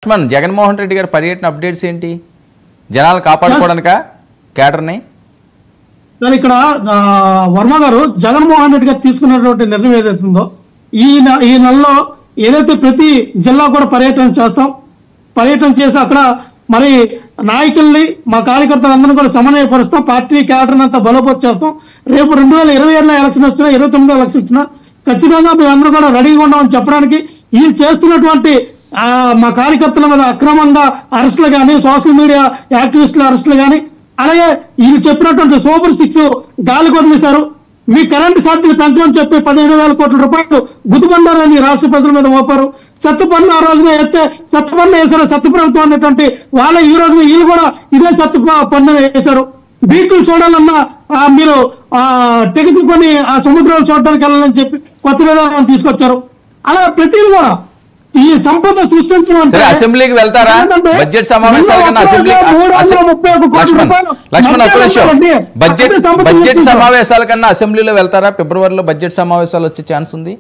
లక్ష్మణ్, జగన్మోహన్ రెడ్డి గారి పర్యటన అప్డేట్స్ ఏంటి? జనాలు కాపాడుకోవడానికా క్యాడర్ని? సార్, ఇక్కడ వర్మ గారు జగన్మోహన్ రెడ్డి గారు తీసుకున్నటువంటి నిర్ణయం ఏదైతుందో ఈ నెలలో ఏదైతే ప్రతి జిల్లా కూడా పర్యటన చేసి అక్కడ మరి నాయకుల్ని మా కార్యకర్తలందరినీ కూడా సమన్వయపరుస్తాం, పార్టీ క్యాడర్ని అంతా బలోపేతం చేస్తాం. రేపు 2027లో ఎలక్షన్ వచ్చినా 29లో ఎలక్షన్ వచ్చినా ఖచ్చితంగా మేమందరూ కూడా రెడీగా ఉన్నామని చెప్పడానికి ఈ చేస్తున్నటువంటి మా కార్యకర్తల మీద అక్రమంగా అరెస్టులు కానీ, సోషల్ మీడియా యాక్టివిస్టుల అరెస్టులు కానీ, అలాగే వీళ్ళు చెప్పినటువంటి సూపర్ 6 గాలికి వదిలేశారు. మీ కరెంటు ఛార్జీలు పెంచమని చెప్పి 15,000 కోట్ల రూపాయలు గుర్తుపడ్డారని రాష్ట్ర ప్రజల మీద మోపారు. చెత్త పన్ను ఆ రోజున ఎత్తే చెత్త పన్ను వేశారు చెత్త ప్రభుత్వం అనేటువంటి వాళ్ళ ఈ రోజున వీళ్ళు కూడా ఇదే చెత్త పన్ను వేశారు. బీచ్లు చూడాలన్నా మీరు టికెట్ కొని ఆ సముద్రాలు చూడడానికి వెళ్ళాలని చెప్పి కొత్త విధానాన్ని తీసుకొచ్చారు. అలా ప్రతిదీ కూడా ఈ సంపద సృష్టించడం అసెంబ్లీకి వెళ్తారా? బడ్జెట్ సమావేశాల కన్నా బడ్జెట్ సమావేశాల కన్నా అసెంబ్లీలో వెళ్తారా? ఫిబ్రవరిలో బడ్జెట్ సమావేశాలు వచ్చే ఛాన్స్ ఉంది.